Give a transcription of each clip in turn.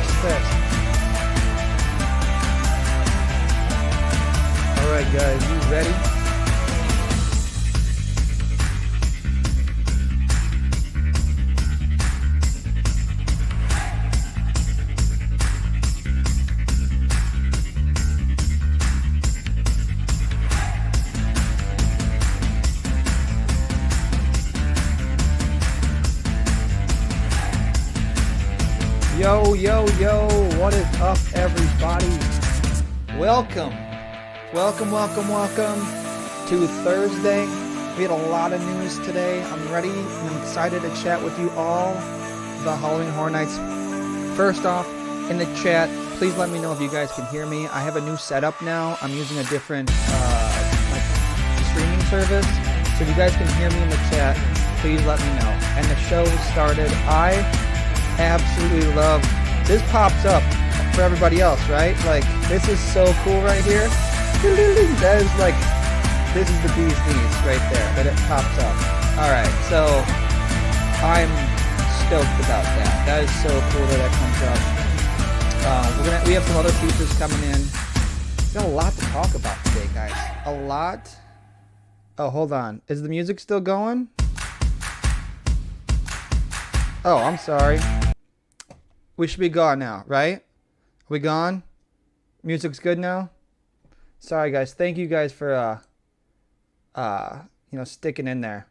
fest. All right, guys, you ready? Yo, yo, yo, what is up, everybody? Welcome to Thursday. We had a lot of news today. I'm ready and I'm excited to chat with you all about Halloween Horror Nights. First off, in the chat, please let me know if you guys can hear me. I have a new setup now. I'm using a different streaming service. So if you guys can hear me in the chat, please let me know. And the show started. I absolutely love this. Pops up for everybody else, right? Like, this is so cool right here. That is like, this is the bee's knees right there, that it pops up. All right, so I'm stoked about that. That is so cool that comes up. We have some other features coming in. We got a lot to talk about today, guys. A lot. Oh, hold on. Is the music still going? Oh, I'm sorry. We should be gone now, right? Are we gone? Music's good now? Sorry, guys. Thank you guys for, sticking in there.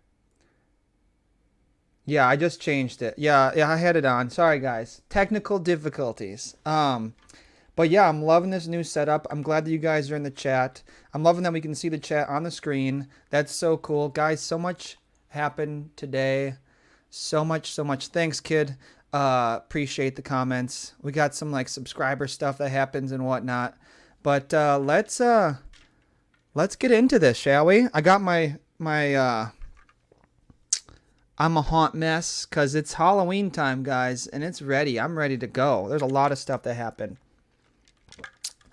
Yeah, I just changed it. Yeah, I had it on. Sorry, guys. Technical difficulties. But yeah, I'm loving this new setup. I'm glad that you guys are in the chat. I'm loving that we can see the chat on the screen. That's so cool. Guys, so much happened today. So much. Thanks, kid. Appreciate the comments. We got some like subscriber stuff that happens and whatnot. But let's get into this, shall we? I got my I'm a haunt mess because it's Halloween time, guys, and it's ready. I'm ready to go. There's a lot of stuff that happened.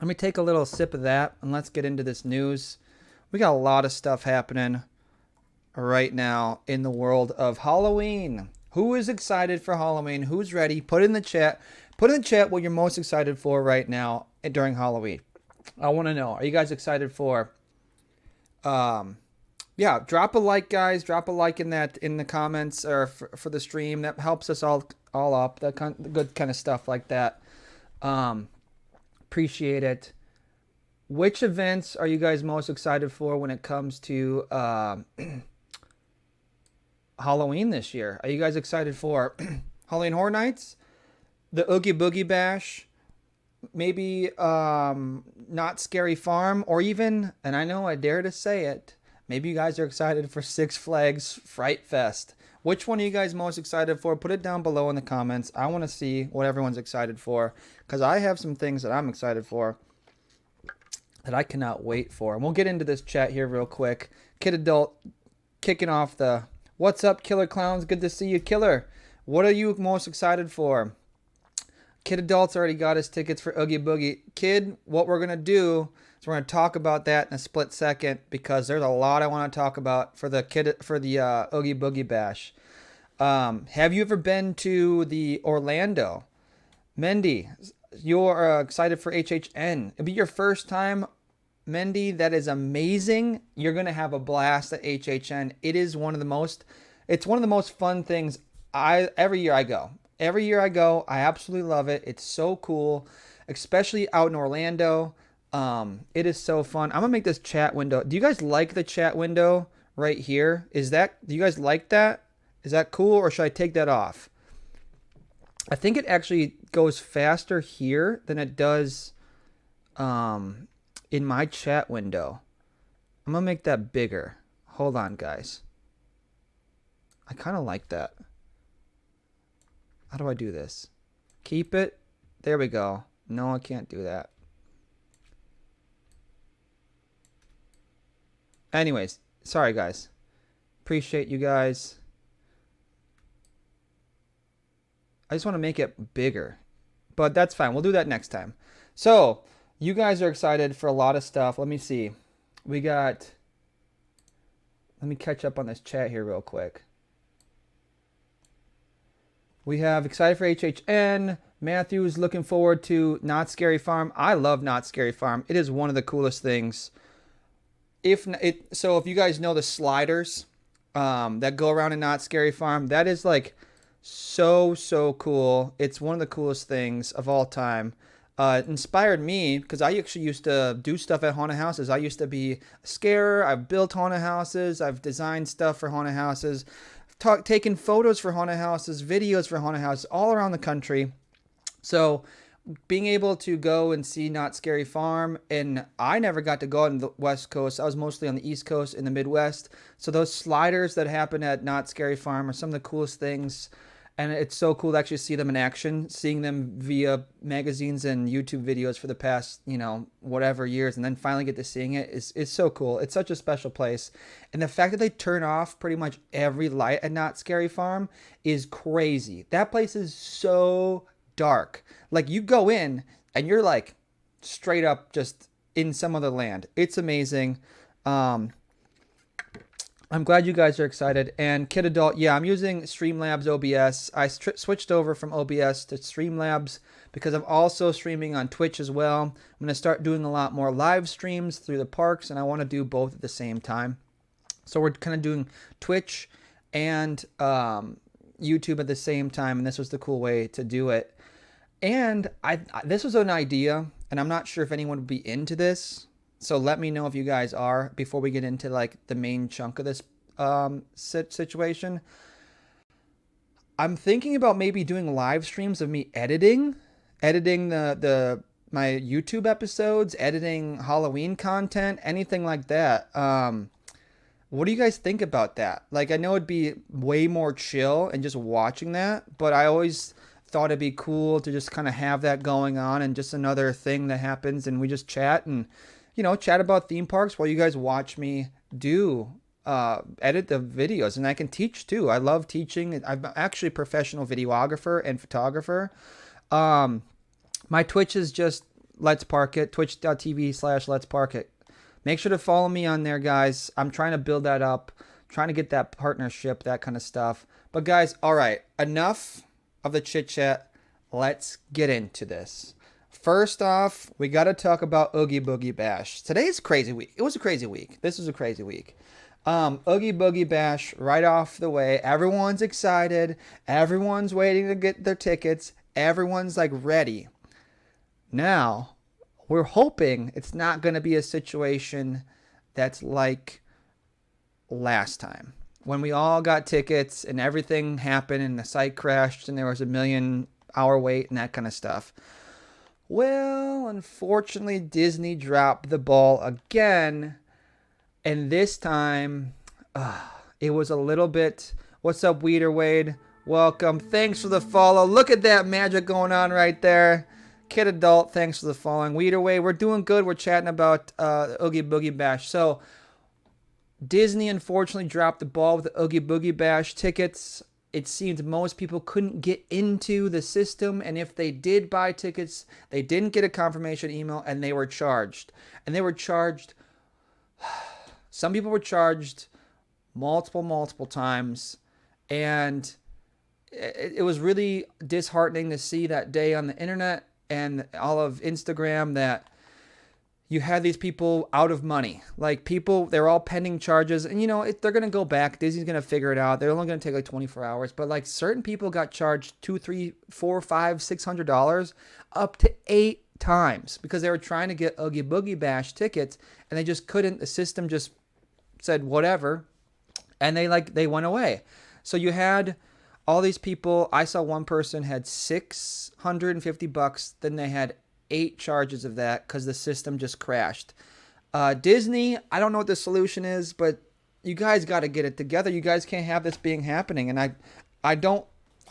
Let me take a little sip of that and let's get into this news. We got a lot of stuff happening right now in the world of Halloween. Who is excited for Halloween? Who's ready? Put in the chat. Put in the chat what you're most excited for right now during Halloween. I want to know. Are you guys excited for? Yeah, drop a like, guys. Drop a like in the comments or for the stream. That helps us all up. That good kind of stuff like that. Appreciate it. Which events are you guys most excited for when it comes to Halloween this year? Are you guys excited for Halloween Horror Nights, the Oogie Boogie Bash, maybe Not Scary Farm, or even, and I know I dare to say it, maybe you guys are excited for Six Flags Fright Fest? Which one are you guys most excited for? Put it down below in the comments. I want to see what everyone's excited for, because I have some things that I'm excited for that I cannot wait for. And we'll get into this chat here real quick. Kid Adult kicking off the what's up, Killer Clowns? Good to see you, Killer. What are you most excited for? Kid Adult's already got his tickets for Oogie Boogie. Kid, what we're going to do is we're going to talk about that in a split second because there's a lot I want to talk about for the Oogie Boogie Bash. Have you ever been to the Orlando? Mendy, you're excited for HHN. It'll be your first time, Mendy. That is amazing. You're going to have a blast at HHN. It's one of the most fun things. Every year I go, I absolutely love it. It's so cool, especially out in Orlando. It is so fun. I'm gonna make this chat window. Do you guys like the chat window right here? Do you guys like that? Is that cool, or should I take that off? I think it actually goes faster here than it does in my chat window. I'm gonna make that bigger. Hold on, guys. I kind of like that. How do I do this? Keep it. There we go. No, I can't do that. Anyways, sorry, guys. Appreciate you guys. I just want to make it bigger. But that's fine. We'll do that next time. So, you guys are excited for a lot of stuff. Let me see. Let me catch up on this chat here real quick. We have excited for HHN. Matthew's looking forward to Not Scary Farm. I love Not Scary Farm. It is one of the coolest things. If you guys know the sliders that go around in Not Scary Farm, that is like so cool. It's one of the coolest things of all time. It inspired me because I actually used to do stuff at haunted houses. I used to be a scarer. I've built haunted houses. I've designed stuff for haunted houses, taken photos for haunted houses, videos for haunted houses all around the country. So being able to go and see Not Scary Farm, and I never got to go on the West Coast. I was mostly on the East Coast in the Midwest. So those sliders that happen at Not Scary Farm are some of the coolest things. And it's so cool to actually see them in action, seeing them via magazines and YouTube videos for the past, whatever years, and then finally get to seeing it is so cool. It's such a special place. And the fact that they turn off pretty much every light at Not Scary Farm is crazy. That place is so dark. Like, you go in and you're like straight up just in some other land. It's amazing. I'm glad you guys are excited. And Kid Adult, yeah, I'm using Streamlabs OBS. I switched over from OBS to Streamlabs because I'm also streaming on Twitch as well. I'm going to start doing a lot more live streams through the parks, and I want to do both at the same time. So we're kind of doing Twitch and YouTube at the same time, and this was the cool way to do it. And this was an idea, and I'm not sure if anyone would be into this. So let me know if you guys are before we get into like the main chunk of this situation. I'm thinking about maybe doing live streams of me editing my YouTube episodes, editing Halloween content, anything like that. What do you guys think about that? Like, I know it'd be way more chill and just watching that, but I always thought it'd be cool to just kind of have that going on and just another thing that happens, and we just chat and chat about theme parks while you guys watch me edit the videos. And I can teach too. I love teaching. I'm actually a professional videographer and photographer. My Twitch is just Let's Park It, twitch.tv/Let's Park It. Make sure to follow me on there, guys. I'm trying to build that up, trying to get that partnership, that kind of stuff. But guys, all right, enough of the chit chat. Let's get into this. First off, we got to talk about Oogie Boogie Bash. Today's a crazy week. It was a crazy week. This was a crazy week. Oogie Boogie Bash right off the way. Everyone's excited. Everyone's waiting to get their tickets. Everyone's like ready. Now, we're hoping it's not going to be a situation that's like last time when we all got tickets and everything happened and the site crashed and there was a 1,000,000-hour wait and that kind of stuff. Well, unfortunately, Disney dropped the ball again. And this time, it was a little bit... What's up, Weeder Wade? Welcome. Thanks for the follow. Look at that magic going on right there. Kid Adult, thanks for the following. Weeder Wade, we're doing good. We're chatting about Oogie Boogie Bash. So, Disney unfortunately dropped the ball with the Oogie Boogie Bash tickets. It seemed most people couldn't get into the system, and if they did buy tickets, they didn't get a confirmation email, and they were charged. And they were charged... Some people were charged multiple times, and it was really disheartening to see that day on the internet and all of Instagram that you had these people out of money. Like, people, they're all pending charges, and they're going to go back. Disney's going to figure it out. They're only going to take like 24 hours, but like certain people got charged $200, $300, $400, $500, $600 up to 8 times because they were trying to get Oogie Boogie Bash tickets, and they just couldn't. The system just said whatever, and they went away. So you had all these people. I saw one person had $650. Then they had 8 charges of that because the system just crashed. Disney, I don't know what the solution is, but you guys got to get it together. You guys can't have this being happening. And I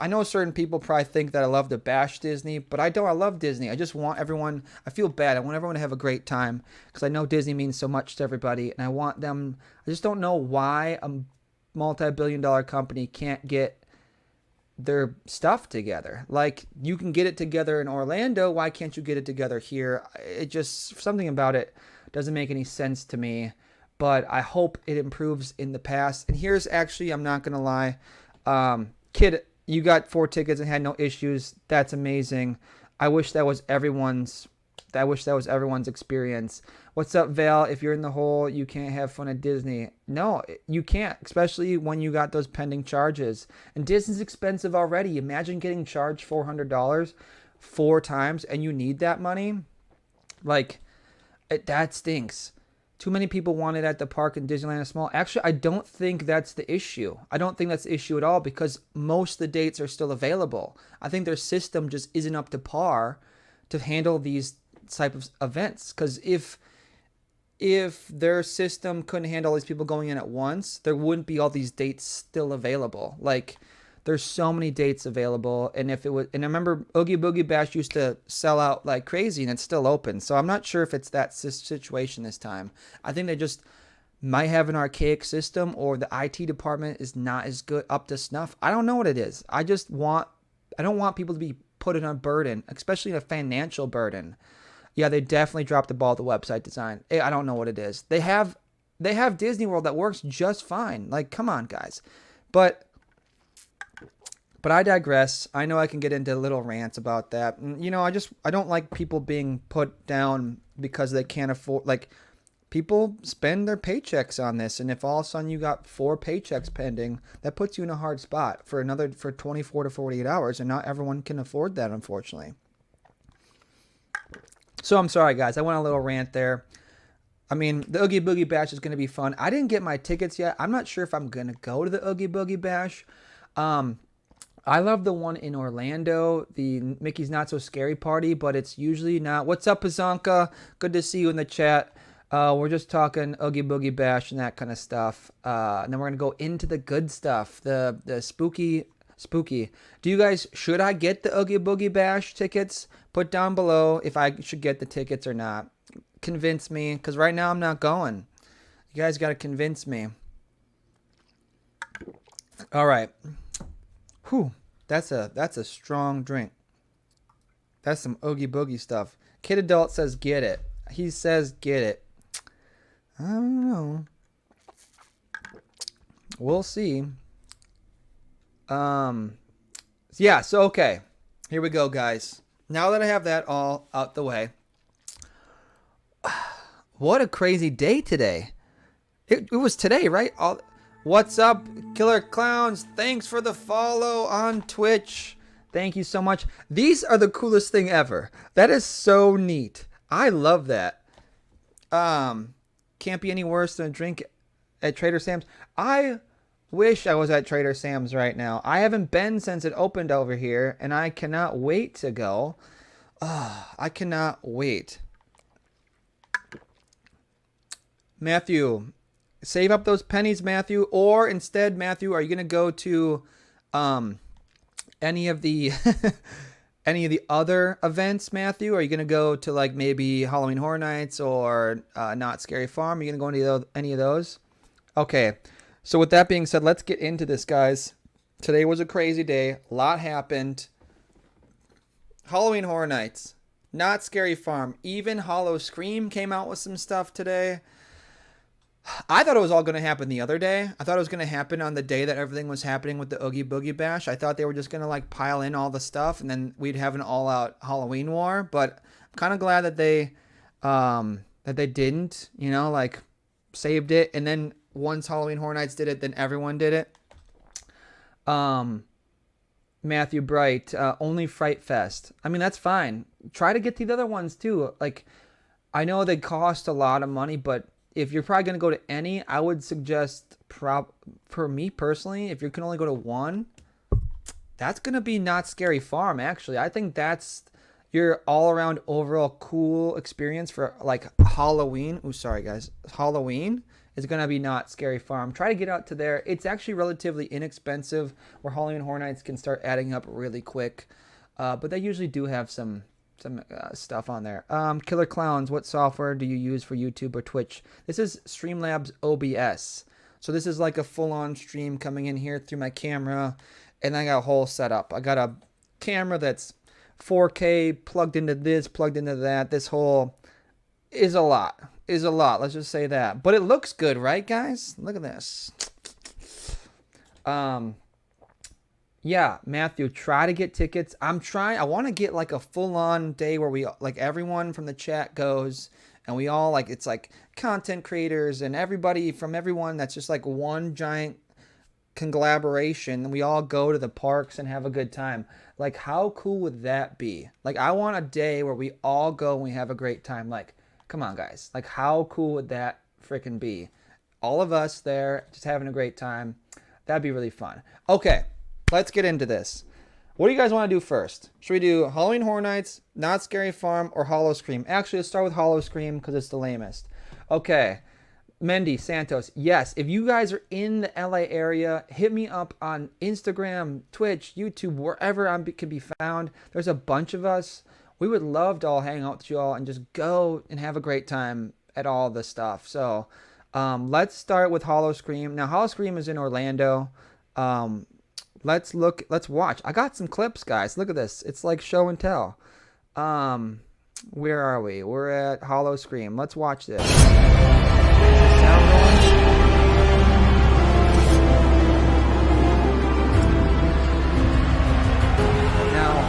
know certain people probably think that I love to bash Disney, but I don't. I love Disney. I just want everyone, I feel bad. I want everyone to have a great time because I know Disney means so much to everybody, and I want them. I just don't know why a multi-billion-dollar company can't get their stuff together. Like, you can get it together in Orlando. Why can't you get it together here? It just, something about it doesn't make any sense to me, but I hope it improves in the past. And here's actually, I'm not going to lie, You got 4 tickets and had no issues. That's amazing. I wish that was everyone's. I wish that was everyone's experience. What's up, Val? If you're in the hole, you can't have fun at Disney. No, you can't, especially when you got those pending charges. And Disney's expensive already. Imagine getting charged $400 4 times and you need that money. Like, that stinks. Too many people want it at the park in Disneyland is small. Actually, I don't think that's the issue. I don't think that's the issue at all because most of the dates are still available. I think their system just isn't up to par to handle these type of events. Because if their system couldn't handle all these people going in at once, there wouldn't be all these dates still available. Like, there's so many dates available, and if it was, and I remember Oogie Boogie Bash used to sell out like crazy, and it's still open. So I'm not sure if it's that situation this time. I think they just might have an archaic system, or the IT department is not as good up to snuff. I don't know what it is. I don't want people to be put in a burden, especially a financial burden. Yeah, they definitely dropped the ball with the website design. I don't know what it is. They have Disney World that works just fine. Like, come on, guys. But I digress. I know I can get into little rants about that. You know, I don't like people being put down because they can't afford, like, people spend their paychecks on this. And if all of a sudden you got 4 paychecks pending, that puts you in a hard spot for 24 to 48 hours. And not everyone can afford that, unfortunately. So I'm sorry, guys. I went on a little rant there. I mean, the Oogie Boogie Bash is going to be fun. I didn't get my tickets yet. I'm not sure if I'm going to go to the Oogie Boogie Bash. I love the one in Orlando, the Mickey's Not So Scary Party, but it's usually not. What's up, Azanka? Good to see you in the chat. We're just talking Oogie Boogie Bash and that kind of stuff. And then we're going to go into the good stuff, the spooky. Do you guys, should I get the Oogie Boogie Bash tickets? Put down below if I should get the tickets or not. Convince me, because right now I'm not going. You guys got to convince me. All right. Whew, that's a strong drink. That's some Oogie Boogie stuff. Kid Adult says get it. He says get it. I don't know. We'll see. Yeah, so okay. Here we go, guys. Now that I have that all out the way. What a crazy day today. It was today, right? What's up, Killer Clowns? Thanks for the follow on Twitch. Thank you so much. These are the coolest thing ever. That is so neat. I love that. Can't be any worse than a drink at Trader Sam's. I wish I was at Trader Sam's right now. I haven't been since it opened over here, and I cannot wait to go. I cannot wait. Matthew, save up those pennies, Matthew. Or instead, Matthew, are you gonna go to any of the other events, Matthew? Are you gonna go to like maybe Halloween Horror Nights or Not Scary Farm? Are you gonna go into any of those? Okay. So with that being said, let's get into this, guys. Today was a crazy day. A lot happened. Halloween Horror Nights, Not Scary Farm, even Hollow Scream came out with some stuff today. I thought it was all going to happen the other day. I thought it was going to happen on the day that everything was happening with the Oogie Boogie Bash. I thought they were just going to like pile in all the stuff and then we'd have an all-out Halloween war. But I'm kind of glad that they didn't, you know, like saved it. And then once Halloween Horror Nights did it, then everyone did it. Matthew Bright, only Fright Fest. I mean, that's fine. Try to get to the other ones too. Like, I know they cost a lot of money, but if you're probably going to go to any, I would suggest, for me personally, if you can only go to one, that's going to be Not Scary Farm, actually. I think that's your all-around overall cool experience for, like, Halloween. Oh, sorry, guys. Halloween is going to be Not Scary Farm. Try to get out to there. It's actually relatively inexpensive, where Halloween Horror Nights can start adding up really quick. But they usually do have some stuff on there. Killer Clowns, what software do you use for YouTube or Twitch? This is Streamlabs OBS. So this is like a full-on stream coming in here through my camera, and I got a whole setup. I got a camera that's 4K plugged into this, plugged into that. This whole is a lot. Let's just say that. But it looks good, right, guys? Look at this. Yeah, Matthew, try to get tickets. I'm trying. I want to get like a full-on day where we like everyone from the chat goes and we all like it's like content creators and everybody from everyone that's just like one giant conglomeration and we all go to the parks and have a good time. Like how cool would that be? Like I want a day where we all go and we have a great time. Like come on guys. Like how cool would that freaking be? All of us there just having a great time. That'd be really fun. Okay, let's get into this. What do you guys want to do first? Should we do Halloween Horror Nights, Not Scary Farm, or Hollow Scream? Actually, let's start with Hollow Scream because it's the lamest. Okay, Mendy, Santos, yes. If you guys are in the LA area, hit me up on Instagram, Twitch, YouTube, wherever I can be found. There's a bunch of us. We would love to all hang out with you all and just go and have a great time at all the stuff. So let's start with Hollow Scream. Now, Hollow Scream is in Orlando. Let's watch. I got some clips, guys. Look at this. It's like show and tell. Where are we? We're at Hollow Scream. Let's watch this. Is the sound going? Now,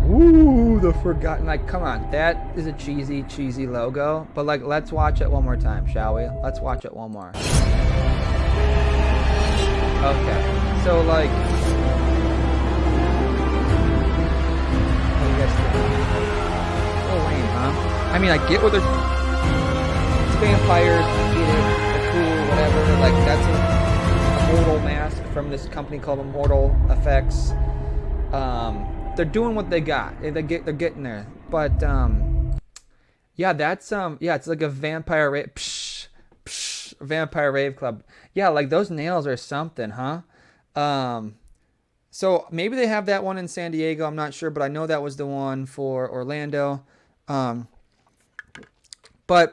ooh, the forgotten. Like, come on. That is a cheesy logo. But, like, let's watch it one more time, shall we? Let's watch it one more. Okay. So, like, what do you guys think? So lame, huh? I mean, I get what they're... It's vampires. I get it. They're cool, whatever. Like, that's a mortal mask from this company called Immortal Effects. They're doing what they got. They're getting there. But yeah, that's yeah, it's like a vampire rave. Vampire rave club. Yeah, like those nails are something, huh? So maybe they have that one in San Diego. I'm not sure, but I know that was the one for Orlando. But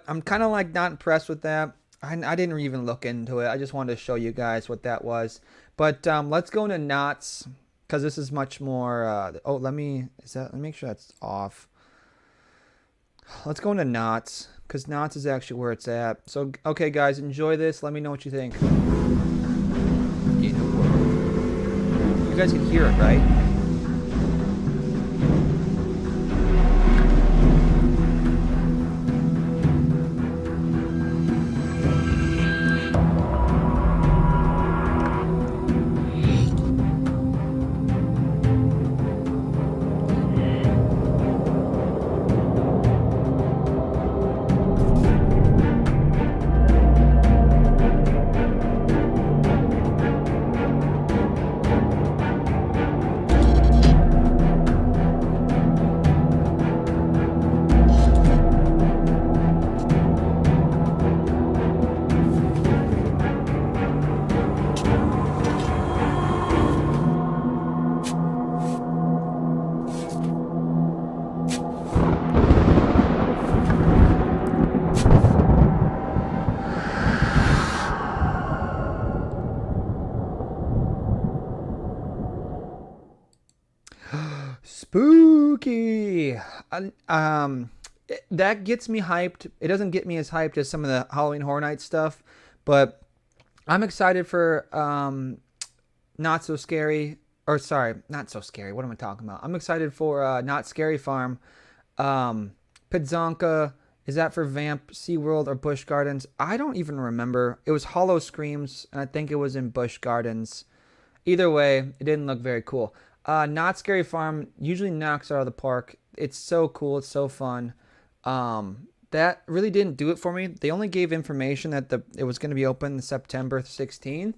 I'm kind of like not impressed with that. I didn't even look into it. I just wanted to show you guys what that was. But let's go into Knott's. Because this is much more, let me make sure that's off. Let's go into Knott's, because Knott's is actually where it's at. So, okay, guys, enjoy this. Let me know what you think. You guys can hear it, right? Spooky. That gets me hyped. It doesn't get me as hyped as some of the Halloween Horror Nights stuff, but I'm excited for Not So Scary. Or sorry, not so scary. What am I talking about? I'm excited for Not Scary Farm. Pidzonka. Is that for Vamp, SeaWorld, or Busch Gardens? I don't even remember. It was Hollow Screams, and I think it was in Busch Gardens. Either way, it didn't look very cool. Not Scary Farm usually knocks out of the park. It's so cool. It's so fun. That really didn't do it for me. They only gave information that it was going to be open September 16th,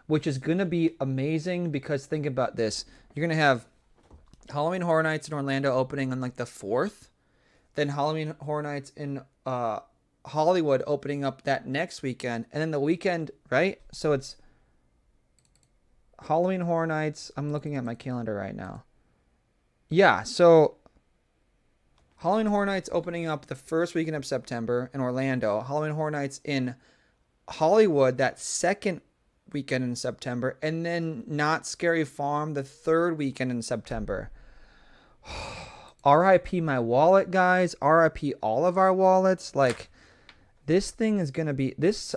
which is going to be amazing because think about this. You're going to have Halloween Horror Nights in Orlando opening on like the 4th. Then Halloween Horror Nights in Hollywood opening up that next weekend. And then the weekend, right? So it's Halloween Horror Nights. I'm looking at my calendar right now. Yeah, so Halloween Horror Nights opening up the first weekend of September in Orlando. Halloween Horror Nights in Hollywood that second weekend in September. And then Not Scary Farm the third weekend in September. RIP my wallet, guys. RIP all of our wallets. Like, this thing is gonna be this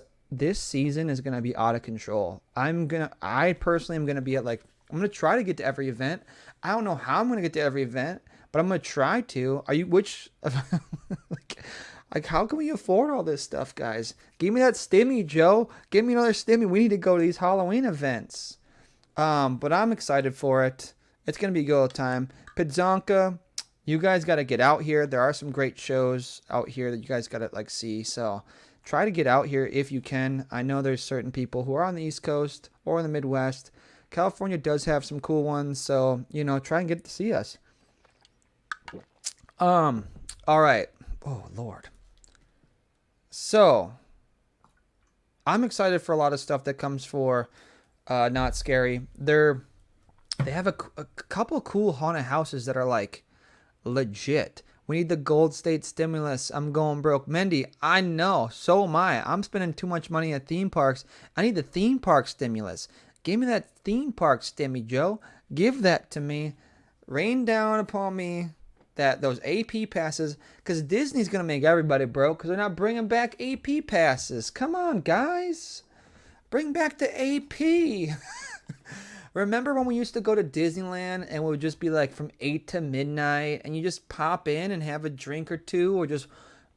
season is gonna be out of control. I personally am gonna be at, like, I'm gonna try to get to every event. I don't know how I'm gonna get to every event, but I'm gonna try to. Are you which like how can we afford all this stuff, guys? Give me that stimmy, Joe. Give me another stimmy. We need to go to these Halloween events. But I'm excited for it. It's gonna be a good time. Pidzonka, you guys got to get out here. There are some great shows out here that you guys got to, like, see. So try to get out here if you can. I know there's certain people who are on the East Coast or in the Midwest. California does have some cool ones, so, you know, try and get to see us. All right. Oh, Lord. So I'm excited for a lot of stuff that comes for Not Scary. They have a couple of cool haunted houses that are, like, legit. We need the Gold State stimulus. I'm going broke. Mendy, I know. So am I. I'm spending too much money at theme parks. I need the theme park stimulus. Give me that theme park stimmy, Joe. Give that to me. Rain down upon me those AP passes, because Disney's going to make everybody broke because they're not bringing back AP passes. Come on, guys. Bring back the AP. Remember when we used to go to Disneyland and it would just be like from 8 to midnight and you just pop in and have a drink or two or just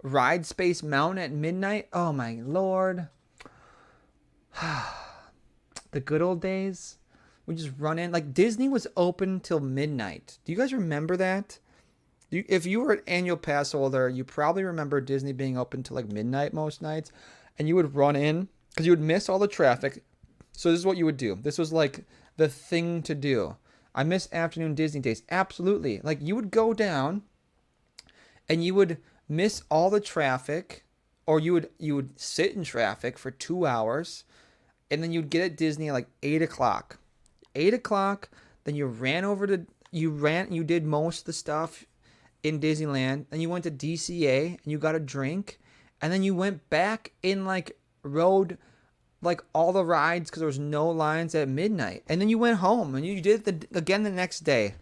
ride Space Mountain at midnight? Oh my Lord. The good old days. We just run in. Like, Disney was open till midnight. Do you guys remember that? If you were an annual pass holder, you probably remember Disney being open till like midnight most nights. And you would run in because you would miss all the traffic. So this is what you would do. This was like the thing to do. I miss afternoon Disney days. Absolutely. Like, you would go down and you would miss all the traffic, or you would sit in traffic for 2 hours, and then you'd get at Disney at like 8 o'clock. 8 o'clock, then you did most of the stuff in Disneyland, and you went to DCA and you got a drink, and then you went back and like rode like all the rides because there was no lines at midnight, and then you went home and you did it again the next day.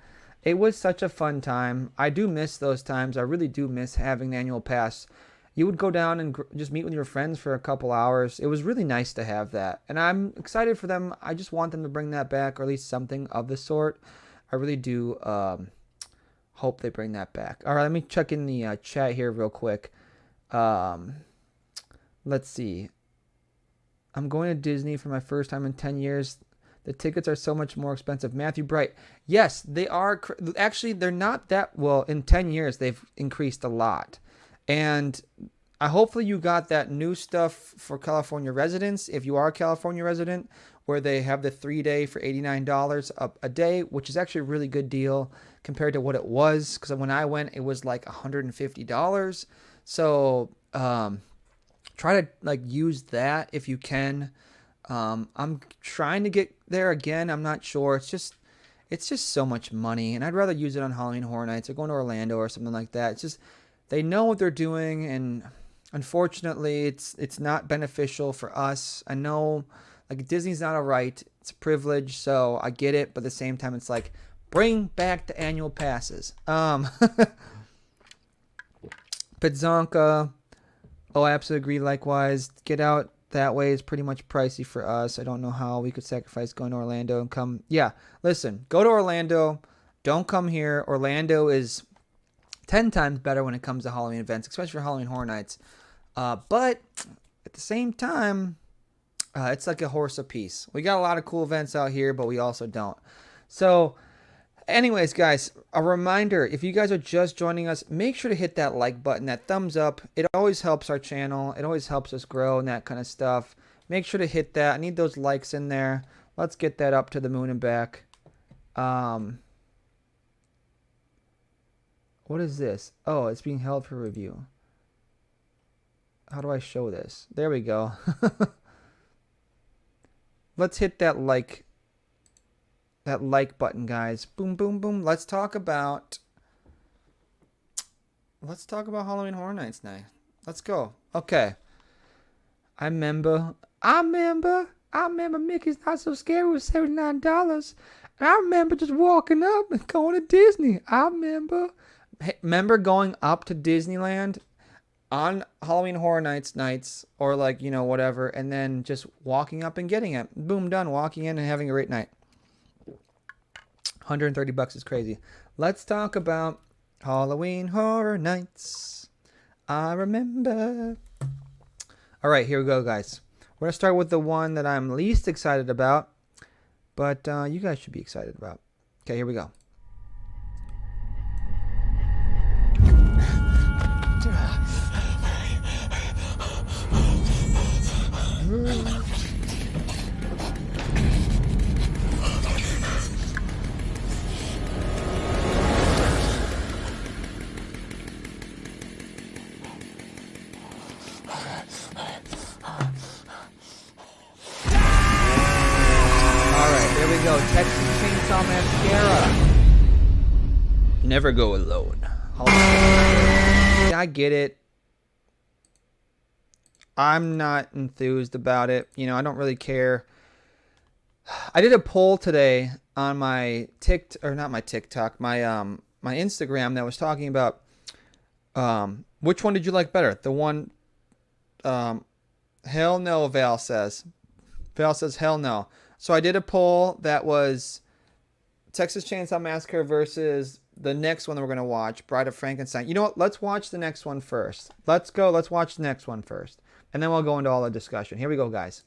It was such a fun time. I do miss those times. I really do miss having the annual pass. You would go down and just meet with your friends for a couple hours. It was really nice to have that, and I'm excited for them. I just want them to bring that back, or at least something of the sort. I really do hope they bring that back. All right, let me check in the chat here real quick. Let's see. I'm going to Disney for my first time in 10 years. The tickets are so much more expensive. Matthew Bright. Yes, they are. Actually, they're not that well. In 10 years, they've increased a lot. And hopefully you got that new stuff for California residents. If you are a California resident, where they have the 3-day for $89 a day, which is actually a really good deal compared to what it was. Because when I went, it was like $150. So, try to like use that if you can. I'm trying to get there again. I'm not sure. It's just so much money, and I'd rather use it on Halloween Horror Nights or going to Orlando or something like that. It's just, they know what they're doing, and unfortunately, it's not beneficial for us. I know, like, Disney's not a right. It's a privilege, so I get it. But at the same time, it's like, bring back the annual passes. Pidzonka. Oh, I absolutely agree. Likewise, get out that way is pretty much pricey for us. I don't know how we could sacrifice going to Orlando and come. Yeah, listen, go to Orlando. Don't come here. Orlando is 10 times better when it comes to Halloween events, especially for Halloween Horror Nights. But at the same time, it's like a horse apiece. We got a lot of cool events out here, but we also don't. So, anyways, guys, a reminder, if you guys are just joining us, make sure to hit that like button, that thumbs up. It always helps our channel. It always helps us grow and that kind of stuff. Make sure to hit that. I need those likes in there. Let's get that up to the moon and back. What is this? Oh, it's being held for review. How do I show this? There we go. Let's hit that like button, guys. Boom, boom, boom. Let's talk about Halloween Horror Nights now. Let's go. Okay. I remember Mickey's Not So Scary was $79. And I remember just walking up and going to Disney. I remember Hey, remember going up to Disneyland on Halloween Horror nights, or like, whatever, and then just walking up and getting it. Boom, done. Walking in and having a great night. $130 is crazy. Let's talk about Halloween Horror Nights. I remember. All right, here we go, guys. We're going to start with the one that I'm least excited about, but you guys should be excited about. Okay, here we go. Texas Chainsaw Mascara. Never go alone. Yeah, I get it. I'm not enthused about it. I don't really care. I did a poll today on my my Instagram that was talking about which one did you like better? The one hell no, Val says. Val says hell no. So I did a poll that was Texas Chainsaw Massacre versus the next one that we're going to watch, Bride of Frankenstein. You know what? Let's watch the next one first. Let's watch the next one first. And then we'll go into all the discussion. Here we go, guys.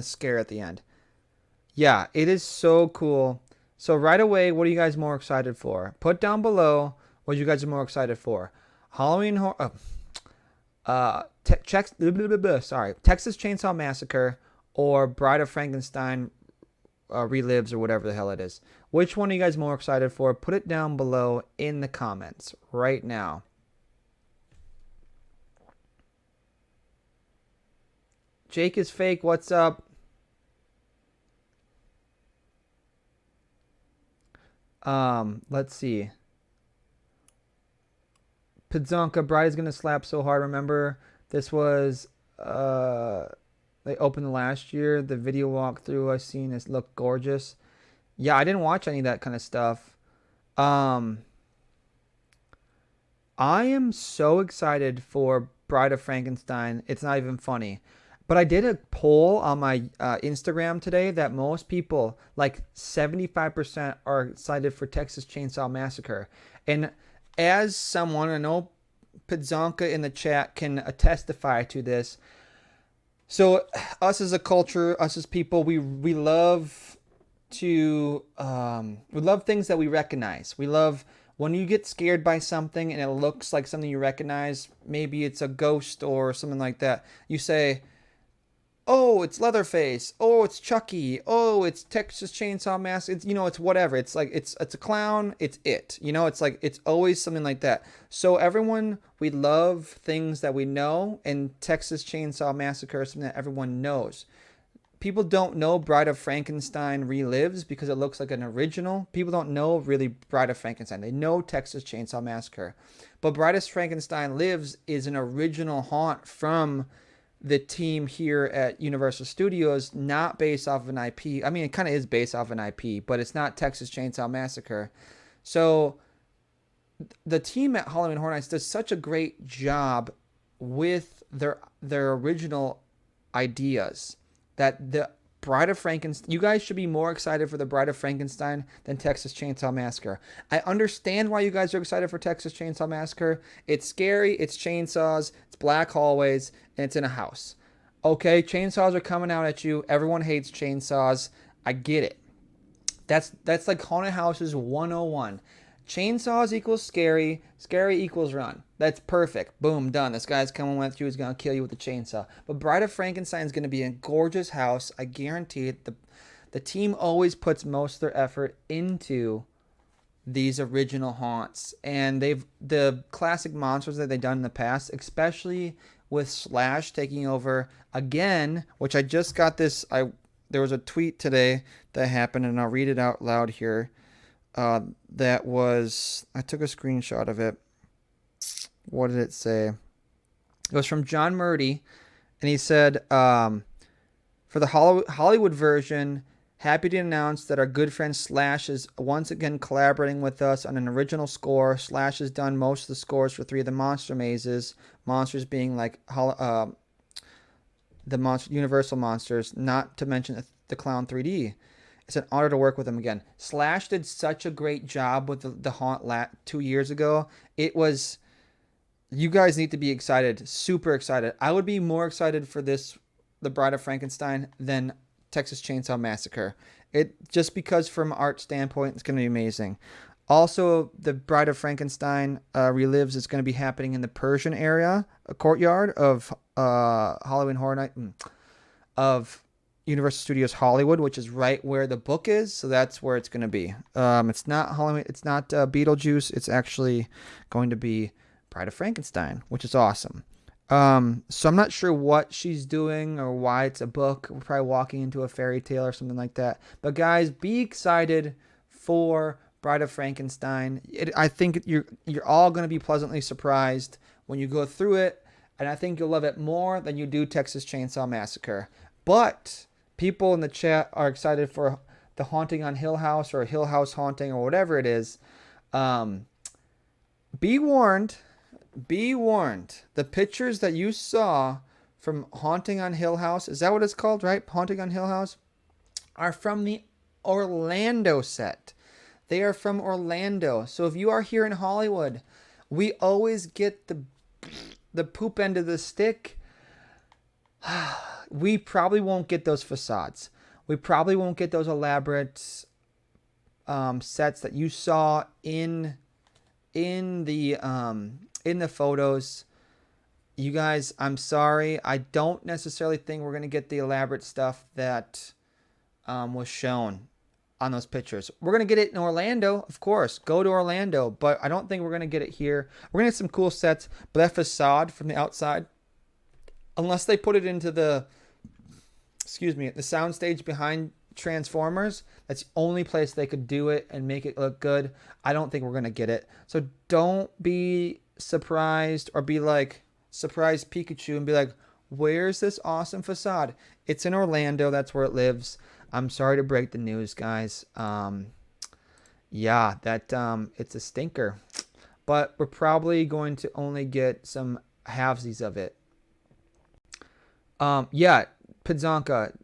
Scare at the end. Yeah, it is so cool. So right away, what are you guys more excited for? Put down below what you guys are more excited for. Halloween Texas Chainsaw Massacre or Bride of Frankenstein Relives, or whatever the hell it is. Which one are you guys more excited for? Put it down below in the comments right now. Jake is fake. What's up? Let's see. Pidzonka, Bride is gonna slap so hard. Remember, this was they opened last year. The video walkthrough I seen is looked gorgeous. Yeah, I didn't watch any of that kind of stuff. I am so excited for Bride of Frankenstein. It's not even funny. But I did a poll on my Instagram today that most people, like 75%, are excited for Texas Chainsaw Massacre. And as someone, I know Pidzonka in the chat can testify to this. So us as a culture, us as people, we love to we love things that we recognize. We love when you get scared by something and it looks like something you recognize. Maybe it's a ghost or something like that. You say, oh, it's Leatherface. Oh, it's Chucky. Oh, it's Texas Chainsaw Massacre. It's, it's whatever. It's like, it's a clown. It's it. It's like, it's always something like that. So everyone, we love things that we know, and Texas Chainsaw Massacre is something that everyone knows. People don't know Bride of Frankenstein Relives because it looks like an original. People don't know really Bride of Frankenstein. They know Texas Chainsaw Massacre. But Bride of Frankenstein Lives is an original haunt from the team here at Universal Studios, not based off of an IP. I mean, it kind of is based off an IP, but it's not Texas Chainsaw Massacre. So the team at Halloween Horror Nights does such a great job with their original ideas that the Bride of Frankenstein. You guys should be more excited for the Bride of Frankenstein than Texas Chainsaw Massacre. I understand why you guys are excited for Texas Chainsaw Massacre. It's scary, it's chainsaws, it's black hallways, and it's in a house. Okay, chainsaws are coming out at you. Everyone hates chainsaws. I get it. That's like haunted houses 101. Chainsaws equals scary. Scary equals run. That's perfect. Boom, done. This guy's coming with you. He's going to kill you with a chainsaw. But Bride of Frankenstein is going to be a gorgeous house. I guarantee it. The team always puts most of their effort into these original haunts. And the classic monsters that they've done in the past, especially with Slash taking over again, which I just got this. There was a tweet today that happened, and I'll read it out loud here. I took a screenshot of it. What did it say? It was from John Murdy, and he said, for the Hollywood version, happy to announce that our good friend Slash is once again collaborating with us on an original score. Slash has done most of the scores for 3 of the monster mazes, monsters being like the Universal monsters, not to mention the Clown 3D. It's an honor to work with him again. Slash did such a great job with the Haunt 2 years ago. It was, you guys need to be excited, super excited. I would be more excited for this, The Bride of Frankenstein, than Texas Chainsaw Massacre. Just because from art standpoint, it's going to be amazing. Also, The Bride of Frankenstein relives. It's going to be happening in the Persian area, a courtyard of Halloween Horror Night of Universal Studios Hollywood, which is right where the book is. So that's where it's going to be. It's not Halloween. It's not Beetlejuice. It's actually going to be Bride of Frankenstein, which is awesome. So I'm not sure what she's doing or why it's a book. We're probably walking into a fairy tale or something like that. But guys, be excited for Bride of Frankenstein. I think you're all going to be pleasantly surprised when you go through it, and I think you'll love it more than you do Texas Chainsaw Massacre. But people in the chat are excited for the Haunting on Hill House or Hill House Haunting or whatever it is. Be warned. Be warned. The pictures that you saw from Haunting on Hill House, is that what it's called, right? Haunting on Hill House, are from the Orlando set. They are from Orlando. So if you are here in Hollywood, we always get the poop end of the stick. We probably won't get those facades. We probably won't get those elaborate sets that you saw in the photos. You guys, I'm sorry. I don't necessarily think we're going to get the elaborate stuff that was shown on those pictures. We're going to get it in Orlando, of course. Go to Orlando, but I don't think we're going to get it here. We're going to get some cool sets, but that facade from the outside, unless they put it into the soundstage behind Transformers, that's the only place they could do it and make it look good. I don't think we're going to get it. So don't be surprised or be like surprised Pikachu and be like, where's this awesome facade? It's in Orlando. That's where it lives. I'm sorry to break the news, guys. Yeah, it's a stinker. But we're probably going to only get some halvesies of it. Yeah, Pidzonka.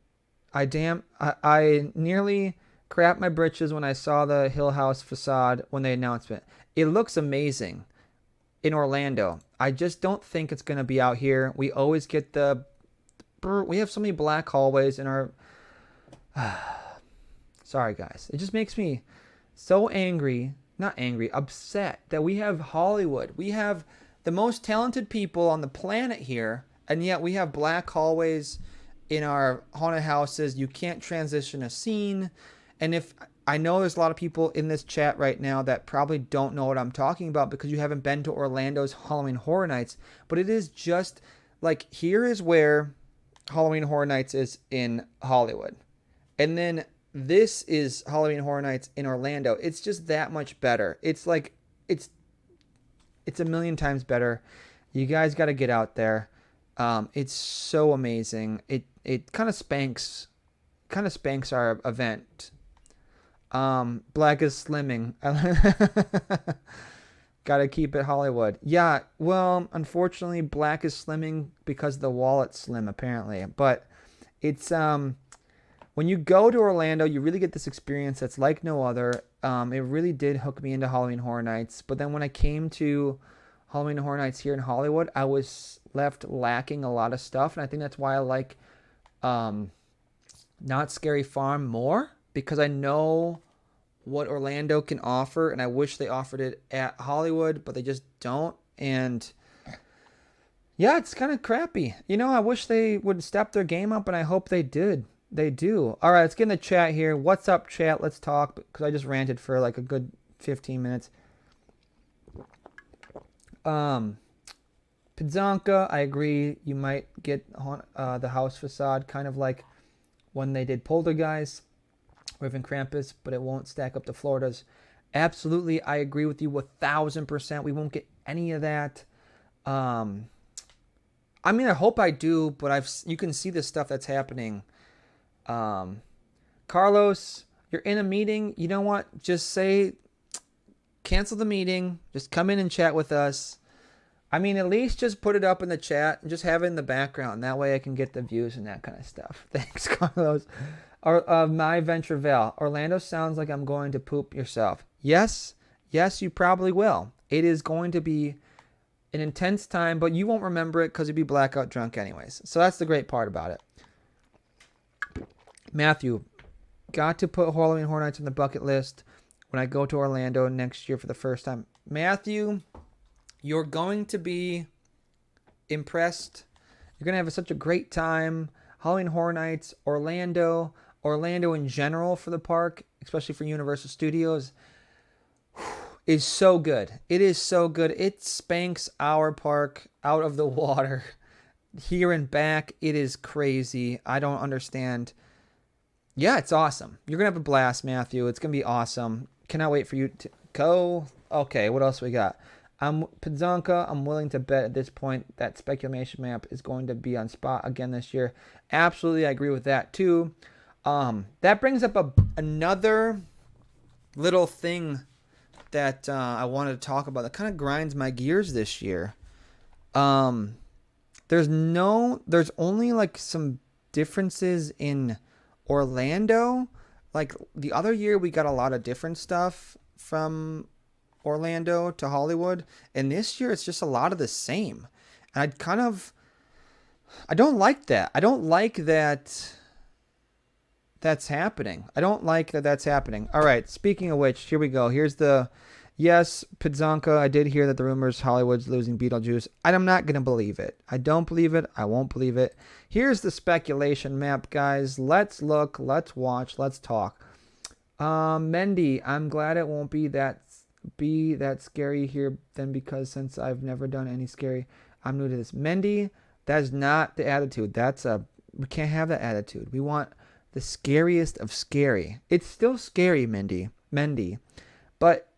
I nearly crapped my britches when I saw the Hill House facade when they announced it. It looks amazing in Orlando. I just don't think it's going to be out here. We always get we have so many black hallways in our... Sorry, guys. It just makes me so angry. Not angry, upset that we have Hollywood. We have the most talented people on the planet here, and yet we have black hallways in our haunted houses. You can't transition a scene. And if I know there's a lot of people in this chat right now that probably don't know what I'm talking about because you haven't been to Orlando's Halloween Horror Nights, but it is just like, here is where Halloween Horror Nights is in Hollywood. And then this is Halloween Horror Nights in Orlando. It's just that much better. It's like, it's a million times better. You guys got to get out there. It's so amazing. It kind of spanks our event. Black is slimming. Gotta keep it Hollywood. Yeah, well, unfortunately, Black is slimming because the wallet's slim, apparently. But it's when you go to Orlando, you really get this experience that's like no other. It really did hook me into Halloween Horror Nights. But then when I came to Halloween Horror Nights here in Hollywood, I was left lacking a lot of stuff. And I think that's why I like Not Scary Farm more, because I know what Orlando can offer, and I wish they offered it at Hollywood, but they just don't. And yeah, it's kind of crappy. You know, I wish they would step their game up, and I hope they did. They do. All right, let's get in the chat here. What's up, chat? Let's talk, because I just ranted for like a good 15 minutes. Pizzanka, I agree. You might get the house facade kind of like when they did Poltergeist or even Krampus, but it won't stack up to Florida's. Absolutely, I agree with you 1,000%. We won't get any of that. I mean, I hope I do, but you can see the stuff that's happening. Carlos, you're in a meeting. You know what? Just say, cancel the meeting. Just come in and chat with us. I mean, at least just put it up in the chat and just have it in the background. That way I can get the views and that kind of stuff. Thanks, Carlos. My Venture Val. Orlando sounds like I'm going to poop yourself. Yes, you probably will. It is going to be an intense time, but you won't remember it because you'll be blackout drunk anyways. So that's the great part about it. Matthew, got to put Halloween Horror Nights on the bucket list when I go to Orlando next year for the first time. Matthew, you're going to be impressed. You're going to have such a great time. Halloween Horror Nights, Orlando in general for the park, especially for Universal Studios, is so good. It is so good. It spanks our park out of the water. Here and back, it is crazy. I don't understand. Yeah, it's awesome. You're going to have a blast, Matthew. It's going to be awesome. Cannot wait for you to go. Okay, what else we got? Pizzanka, I'm willing to bet at this point that Speculation Map is going to be on spot again this year. Absolutely, I agree with that too. That brings up another little thing that I wanted to talk about that kind of grinds my gears this year. There's only like some differences in Orlando. Like the other year we got a lot of different stuff from Orlando to Hollywood, and this year it's just a lot of the same. And I don't like that. I don't like that that's happening. I don't like that that's happening. All right, speaking of which, here we go. Yes, Pizzanka, I did hear that the rumors Hollywood's losing Beetlejuice. I'm not going to believe it. I don't believe it. I won't believe it. Here's the speculation map, guys. Let's look, let's watch, let's talk. Mendy, I'm glad it won't be that scary here then, because since I've never done any scary, I'm new to this. Mendy, that's not the attitude. We can't have that attitude. We want the scariest of scary. It's still scary, Mendy, but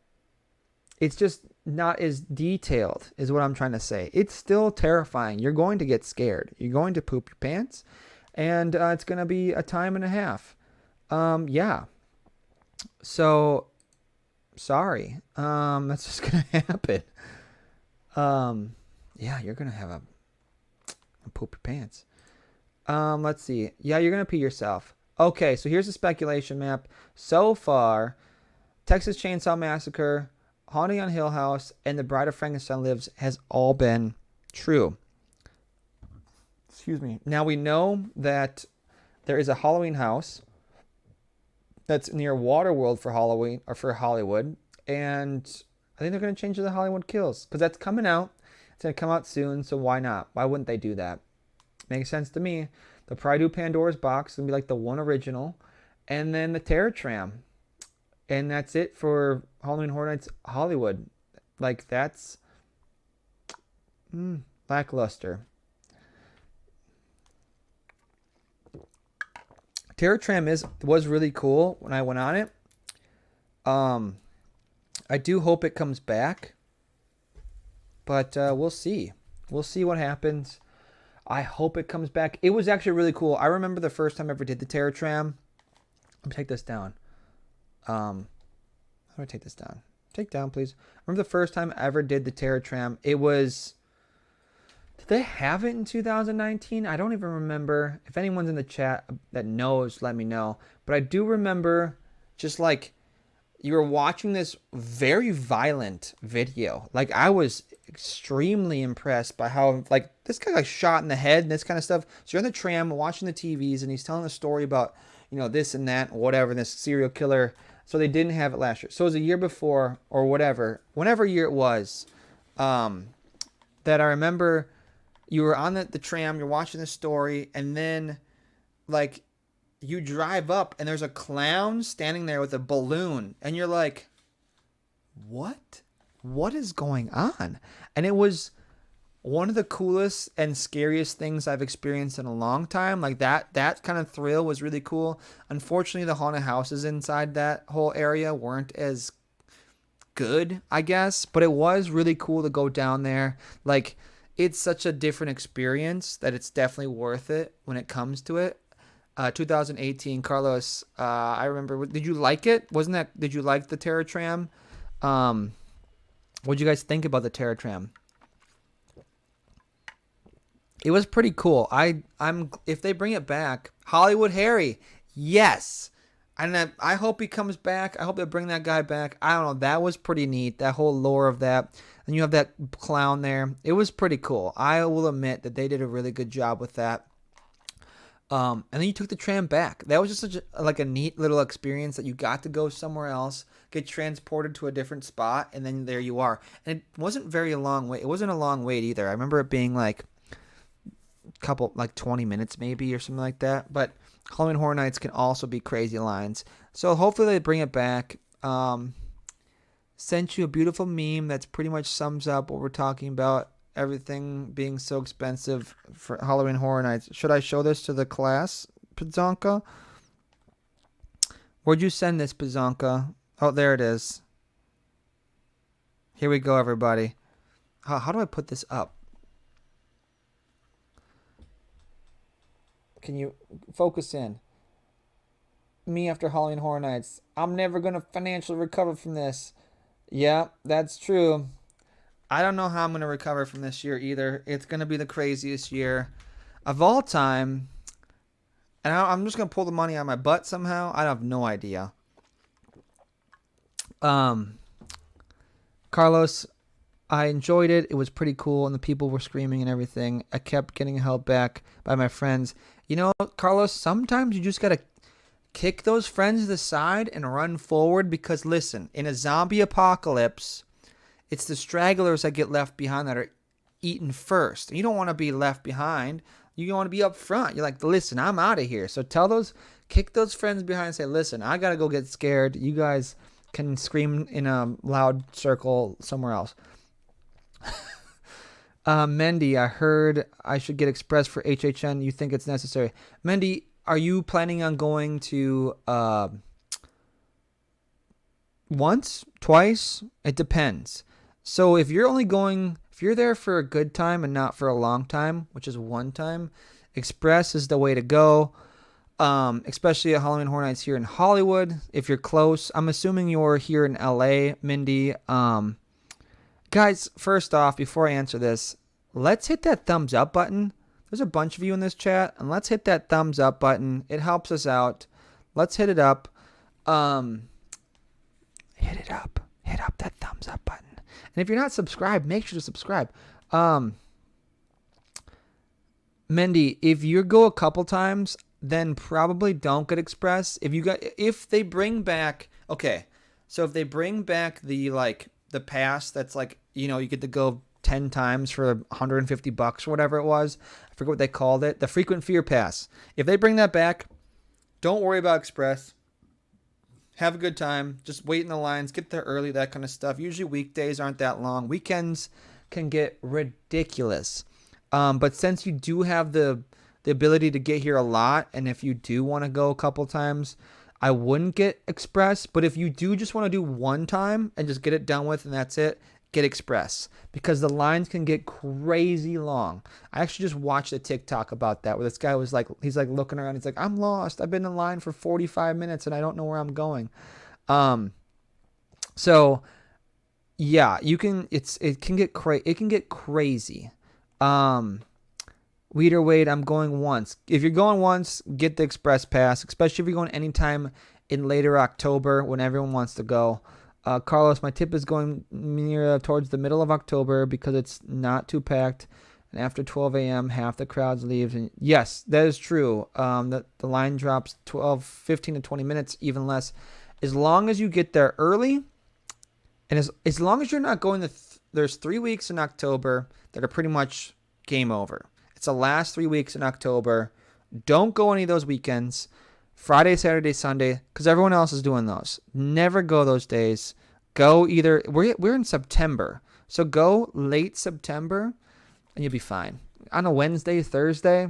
it's just not as detailed is what I'm trying to say. It's still terrifying. You're going to get scared. You're going to poop your pants, and it's going to be a time and a half. Yeah. So, sorry. That's just going to happen. Yeah, you're going to have a poop your pants. Let's see. Yeah, you're going to pee yourself. Okay, so here's the speculation map. So far, Texas Chainsaw Massacre, Haunting on Hill House, and The Bride of Frankenstein Lives has all been true. Excuse me. Now we know that there is a Halloween house that's near Waterworld for Halloween or for Hollywood, and I think they're going to change it to Hollywood Kills because that's coming out. It's going to come out soon, so why not? Why wouldn't they do that? Makes sense to me. They'll probably do Pandora's Box. It's going to be like the one original, and then the Terror Tram. And that's it for Halloween Horror Nights Hollywood. Like, that's lackluster. Terror Tram was really cool when I went on it. I do hope it comes back. But we'll see. We'll see what happens. I hope it comes back. It was actually really cool. I remember the first time I ever did the Terror Tram. Let me take this down. How do I take this down? Take down, please. I remember the first time I ever did the Terror Tram. It was Did they have it in 2019? I don't even remember. If anyone's in the chat that knows, let me know. But I do remember just like you were watching this very violent video. Like I was extremely impressed by how like this guy got shot in the head and this kind of stuff. So you're on the tram watching the TVs and he's telling a story about, this and that, whatever, this serial killer. So they didn't have it last year. So it was a year before or whatever, whenever year it was, that I remember you were on the tram, you're watching the story, and then like you drive up and there's a clown standing there with a balloon and you're like, what is going on? And it was one of the coolest and scariest things I've experienced in a long time. Like that kind of thrill was really cool. Unfortunately, the haunted houses inside that whole area weren't as good, I guess, but it was really cool to go down there. Like it's such a different experience that it's definitely worth it when it comes to it. 2018, Carlos, I remember, did you like it? Did you like the Terror Tram? What'd you guys think about the Terror Tram? It was pretty cool. I'm if they bring it back, Hollywood Harry, yes. And I hope he comes back. I hope they bring that guy back. I don't know. That was pretty neat. That whole lore of that. And you have that clown there. It was pretty cool. I will admit that they did a really good job with that. And then you took the tram back. That was just such a neat little experience that you got to go somewhere else, get transported to a different spot, and then there you are. And it wasn't very long wait. It wasn't a long wait either. I remember it being like a couple, like 20 minutes maybe or something like that. But Halloween Horror Nights can also be crazy lines. So hopefully they bring it back. Sent you a beautiful meme that's pretty much sums up what we're talking about. Everything being so expensive for Halloween Horror Nights. Should I show this to the class, Pizanka? Where'd you send this, Pizanka? Oh, there it is. Here we go, everybody. How do I put this up? Can you focus in? Me after Halloween Horror Nights. I'm never going to financially recover from this. Yeah, that's true. I don't know how I'm going to recover from this year either. It's going to be the craziest year of all time. And I'm just going to pull the money out of my butt somehow. I have no idea. Carlos, I enjoyed it. It was pretty cool. And the people were screaming and everything. I kept getting held back by my friends. Carlos, sometimes you just got to kick those friends to the side and run forward. Because listen, in a zombie apocalypse, it's the stragglers that get left behind that are eaten first. You don't want to be left behind. You want to be up front. You're like, listen, I'm out of here. So kick those friends behind and say, listen, I got to go get scared. You guys can scream in a loud circle somewhere else. Mendy, I heard I should get Express for HHN. You think it's necessary? Mendy, are you planning on going to once, twice? It depends. So if you're there for a good time and not for a long time, which is one time, Express is the way to go. Especially at Halloween Horror Nights here in Hollywood. If you're close, I'm assuming you're here in LA, Mindy. Guys, first off, before I answer this, let's hit that thumbs up button. There's a bunch of you in this chat, and let's hit that thumbs up button. It helps us out. Let's hit it up. Hit it up. Hit up that thumbs up button. And if you're not subscribed, make sure to subscribe. Mendy, if you go a couple times, then probably don't get Express. If they bring back, okay, so if they bring back the pass that's you get to go 10 times for $150 or whatever it was. I forget what they called it. The frequent fear pass. If they bring that back, don't worry about Express. Have a good time. Just wait in the lines. Get there early, that kind of stuff. Usually weekdays aren't that long. Weekends can get ridiculous. But since you do have the ability to get here a lot, and if you do want to go a couple times, I wouldn't get Express. But if you do just want to do one time and just get it done with and that's it, get Express. Because the lines can get crazy long. I actually just watched a TikTok about that where this guy was he's looking around. He's like, I'm lost. I've been in line for 45 minutes and I don't know where I'm going. So yeah, it can get crazy. Weeder Wade, I'm going once. If you're going once, get the express pass, especially if you're going anytime in later October when everyone wants to go. Carlos, my tip is going near towards the middle of October because it's not too packed. And after 12 a.m., half the crowds leaves. And yes, that is true. The line drops 15 to 20 minutes, even less. As long as you get there early, and as long as you're not going there's 3 weeks in October that are pretty much game over. It's the last 3 weeks in October. Don't go any of those weekends. Friday, Saturday, Sunday, because everyone else is doing those. Never go those days. Go either, we're in September, so go late September, and you'll be fine. On a Wednesday, Thursday,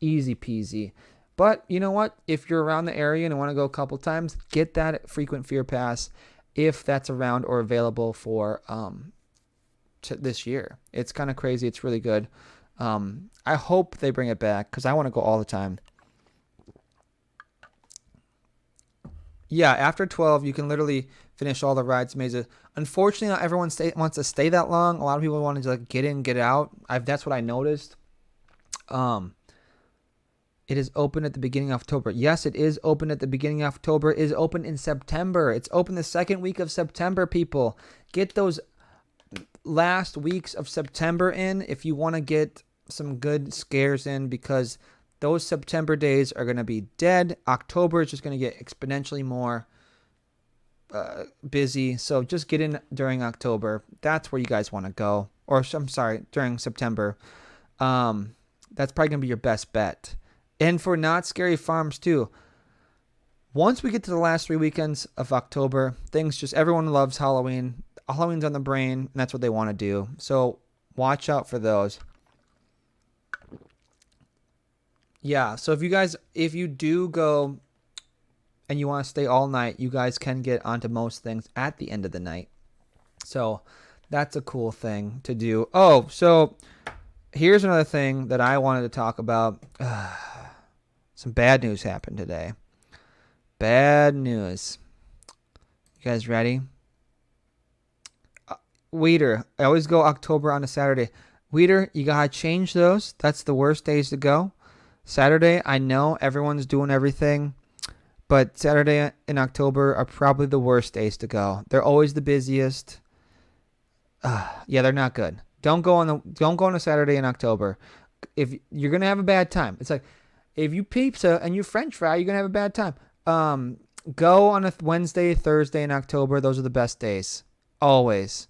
easy peasy. But you know what? If you're around the area and want to go a couple times, get that frequent fear pass if that's around or available for this year. It's kind of crazy. It's really good. I hope they bring it back because I want to go all the time. Yeah, after 12, you can literally finish all the rides mazes. Unfortunately, not everyone wants to stay that long. A lot of people want to get in, get out. That's what I noticed. It is open at the beginning of October. Yes, it is open at the beginning of October. It is open in September. It's open the second week of September, people. Get those last weeks of September in if you want to get some good scares in, because those September days are going to be dead. October is just going to get exponentially more busy. So just get in during October. That's where you guys want to go. Or I'm sorry, during September. That's probably going to be your best bet. And for Not Scary Farms too. Once we get to the last 3 weekends of October, everyone loves Halloween. Halloween's on the brain, and that's what they want to do. So watch out for those. Yeah, so if you do go and you want to stay all night, you guys can get onto most things at the end of the night. So that's a cool thing to do. Oh, so here's another thing that I wanted to talk about. Some bad news happened today. Bad news. You guys ready? Weeder, I always go October on a Saturday. Weeder, you gotta change those. That's the worst days to go. Saturday, I know everyone's doing everything, but Saturday in October are probably the worst days to go. They're always the busiest. Yeah, they're not good. Don't go on a Saturday in October. If you're gonna have a bad time, it's like if you pizza and you French fry, you're gonna have a bad time. Go on a Wednesday, Thursday in October. Those are the best days, always.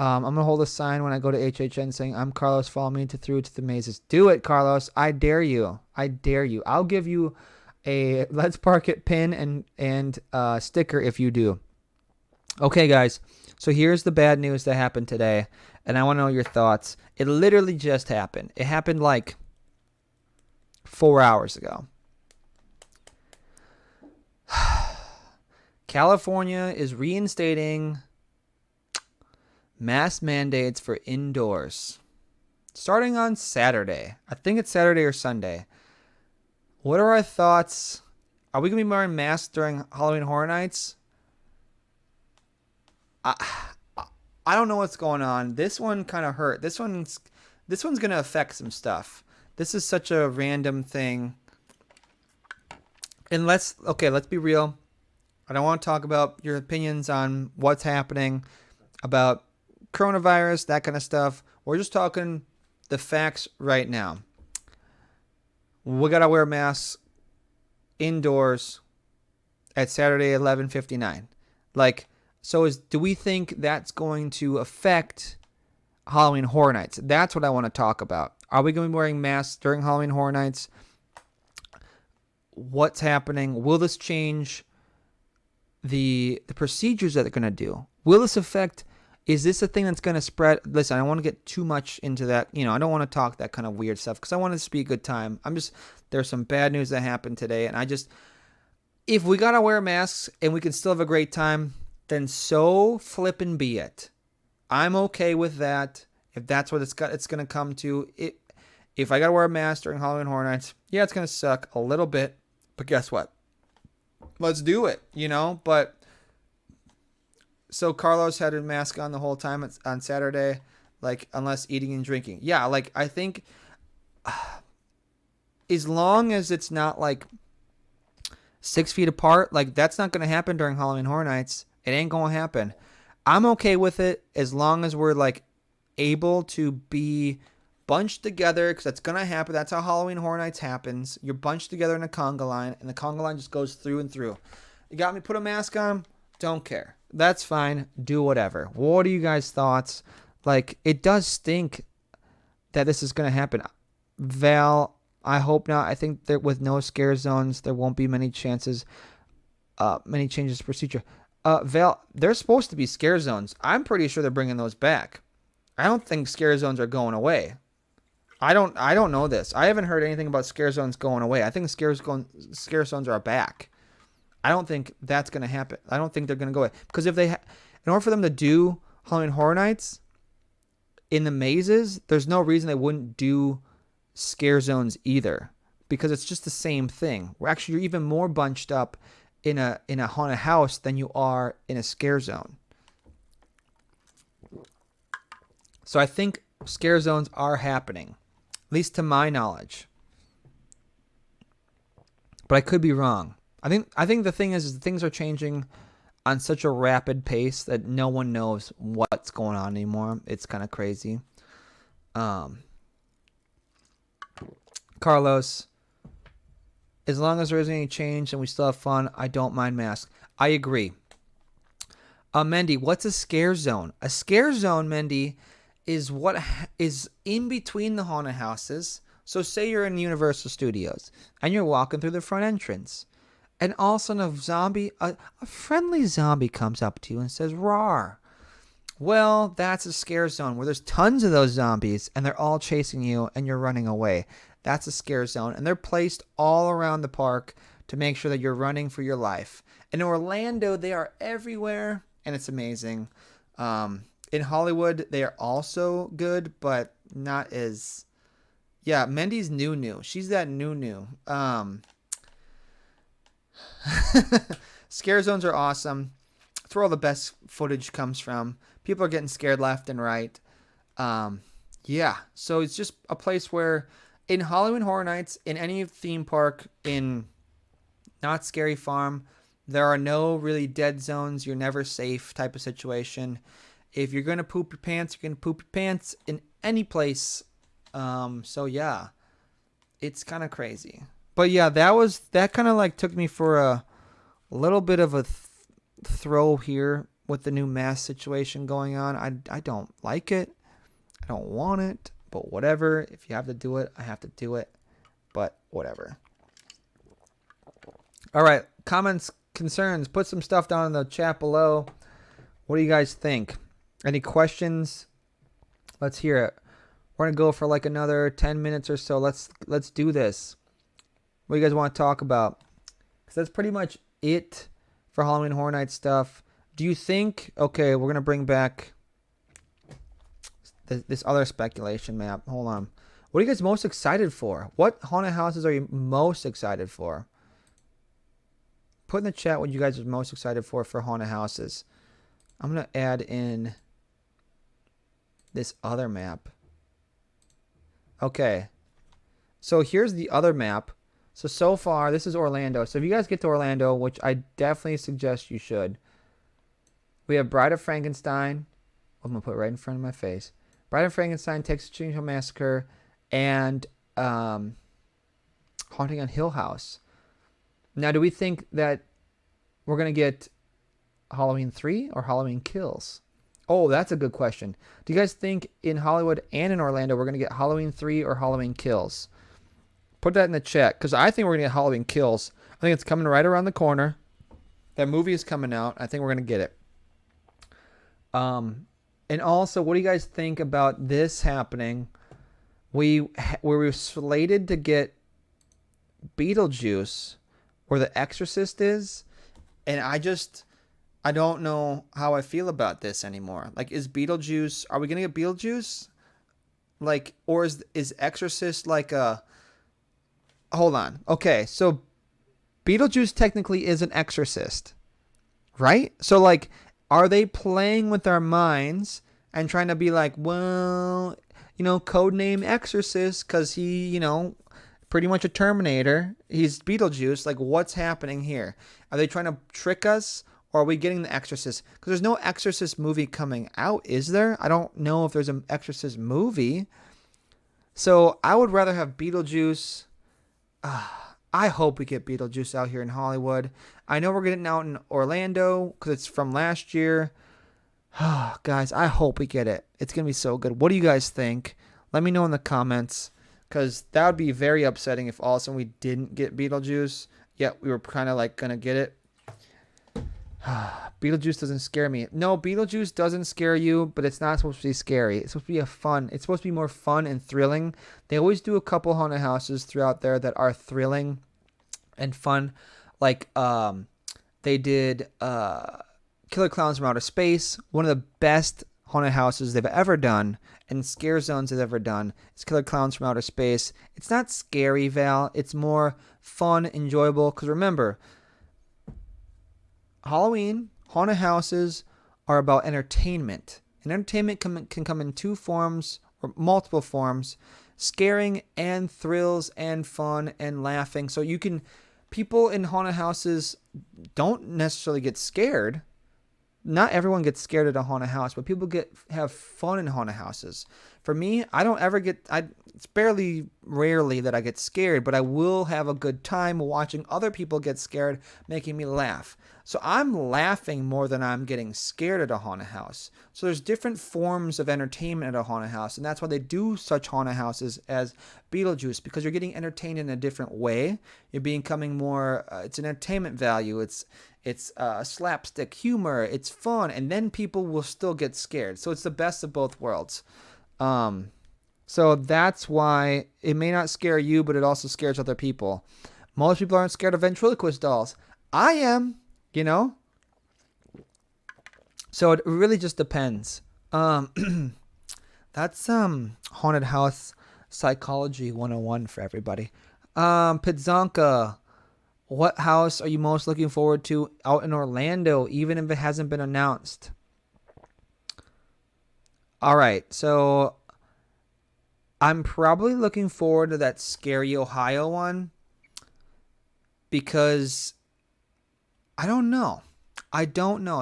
I'm going to hold a sign when I go to HHN saying, "I'm Carlos, follow me through to the mazes." Do it, Carlos. I dare you. I dare you. I'll give you a Let's Park It pin and sticker if you do. Okay, guys. So here's the bad news that happened today, and I want to know your thoughts. It literally just happened. It happened like 4 hours ago. California is reinstating mask mandates for indoors starting on Saturday. I think it's Saturday or Sunday. What are our thoughts? Are we going to be wearing masks during Halloween Horror Nights? I don't know what's going on. This one kind of hurt. This one's going to affect some stuff. This is such a random thing. And let's be real. I don't want to talk about your opinions on what's happening about coronavirus, that kind of stuff. We're just talking the facts right now. We got to wear masks indoors at Saturday 11:59. Do we think that's going to affect Halloween Horror Nights? That's what I want to talk about. Are we going to be wearing masks during Halloween Horror Nights? What's happening? Will this change the procedures that they're going to do? Will this affect? Is this a thing that's going to spread? Listen, I don't want to get too much into that. I don't want to talk that kind of weird stuff because I want it to be a good time. There's some bad news that happened today, and if we got to wear masks and we can still have a great time, then so flippin' be it. I'm okay with that. If that's what it's going to come to. If I got to wear a mask during Halloween Horror Nights, yeah, it's going to suck a little bit, but guess what? Let's do it, But so Carlos had a mask on the whole time on Saturday. Like, unless eating and drinking. Yeah, like, I think as long as it's not like 6 feet apart, like, that's not going to happen during Halloween Horror Nights. It ain't going to happen. I'm okay with it as long as we're like able to be bunched together, because that's going to happen. That's how Halloween Horror Nights happens. You're bunched together in a conga line, and the conga line just goes through and through. You got me put a mask on? Don't care. That's fine. Do whatever. What are you guys' thoughts? Like, it does stink that this is going to happen. Val, I hope not. I think that with no scare zones, there won't be many changes to procedure. Val, there's supposed to be scare zones. I'm pretty sure they're bringing those back. I don't think scare zones are going away. I don't know this. I haven't heard anything about scare zones going away. I think scare zones are back. I don't think that's going to happen. I don't think they're going to go away. Because if in order for them to do Halloween Horror Nights in the mazes, there's no reason they wouldn't do scare zones either. Because it's just the same thing. You're even more bunched up in a haunted house than you are in a scare zone. So I think scare zones are happening, at least to my knowledge. But I could be wrong. I think the thing is things are changing on such a rapid pace that no one knows what's going on anymore. It's kind of crazy. Carlos, as long as there isn't any change and we still have fun, I don't mind masks. I agree. Mendy, what's a scare zone? A scare zone, Mendy, is what is in between the haunted houses. So say you're in Universal Studios and you're walking through the front entrance, and all of a sudden a friendly zombie comes up to you and says, "Rawr." Well, that's a scare zone where there's tons of those zombies and they're all chasing you and you're running away. That's a scare zone, and they're placed all around the park to make sure that you're running for your life. In Orlando, they are everywhere, and it's amazing. In Hollywood, they are also good, but not as... Yeah, Mendy's new. She's that new. Scare zones are awesome. That's where all the best footage comes from. People are getting scared left and right. Yeah, so it's just a place where in Halloween Horror Nights, in any theme park, in Knott's Scary Farm, there are no really dead zones. You're never safe type of situation. If you're going to poop your pants, you're going to poop your pants in any place. So yeah, it's kind of crazy. But yeah, that kind of like took me for a little bit of a throw here with the new mask situation going on. I don't like it. I don't want it, but whatever. If you have to do it, I have to do it, but whatever. All right. Comments, concerns, put some stuff down in the chat below. What do you guys think? Any questions? Let's hear it. We're going to go for like another 10 minutes or so. Let's do this. What do you guys want to talk about? Because that's pretty much it for Halloween Horror Nights stuff. Do you think... Okay, we're going to bring back this other speculation map. Hold on. What are you guys most excited for? What haunted houses are you most excited for? Put in the chat what you guys are most excited for haunted houses. I'm going to add in this other map. Okay. So here's the other map. So far, this is Orlando. So if you guys get to Orlando, which I definitely suggest you should, we have Bride of Frankenstein. I'm going to put it right in front of my face. Bride of Frankenstein, Texas Chainsaw Massacre, and Haunting on Hill House. Now, do we think that we're going to get Halloween 3 or Halloween Kills? Oh, that's a good question. Do you guys think in Hollywood and in Orlando we're going to get Halloween 3 or Halloween Kills? Put that in the chat, because I think we're going to get Halloween Kills. I think it's coming right around the corner. That movie is coming out. I think we're going to get it. And also, what do you guys think about this happening? We were slated to get Beetlejuice, where The Exorcist is, and I don't know how I feel about this anymore. Like, are we going to get Beetlejuice? Like, or is Exorcist like a... Hold on. Okay, so Beetlejuice technically is an exorcist, right? So, like, are they playing with our minds and trying to be like, well, codename Exorcist because he, pretty much a Terminator. He's Beetlejuice. Like, what's happening here? Are they trying to trick us? Or are we getting the Exorcist? Because there's no Exorcist movie coming out, is there? I don't know if there's an Exorcist movie. So I would rather have Beetlejuice. I hope we get Beetlejuice out here in Hollywood. I know we're getting out in Orlando because it's from last year. Guys, I hope we get it. It's going to be so good. What do you guys think? Let me know in the comments. Because that would be very upsetting if all of a sudden we didn't get Beetlejuice. Yet we were kind of like going to get it. Beetlejuice doesn't scare me. No, Beetlejuice doesn't scare you, but it's not supposed to be scary. It's supposed to be it's supposed to be more fun and thrilling. They always do a couple haunted houses throughout there that are thrilling and fun. Like they did Killer Clowns from Outer Space, one of the best haunted houses they've ever done, and scare zones they've ever done. It's Killer Clowns from Outer Space. It's not scary, Val. It's more fun, enjoyable. Because remember, Halloween haunted houses are about entertainment. And entertainment can come in two forms or multiple forms: scaring and thrills and fun and laughing. So people in haunted houses don't necessarily get scared. Not everyone gets scared at a haunted house, but people have fun in haunted houses. For me, I don't ever it's rarely that I get scared, but I will have a good time watching other people get scared, making me laugh. So I'm laughing more than I'm getting scared at a haunted house. So there's different forms of entertainment at a haunted house, and that's why they do such haunted houses as Beetlejuice, because you're getting entertained in a different way. You're becoming more, it's an entertainment value. It's slapstick humor. It's fun, and then people will still get scared. So it's the best of both worlds. So that's why it may not scare you, but it also scares other people. Most people aren't scared of ventriloquist dolls. I am, So it really just depends. That's haunted house psychology 101 for everybody. Pizzonka, what house are you most looking forward to out in Orlando, even if it hasn't been announced? All right, so I'm probably looking forward to that Scary Ohio one because I don't know.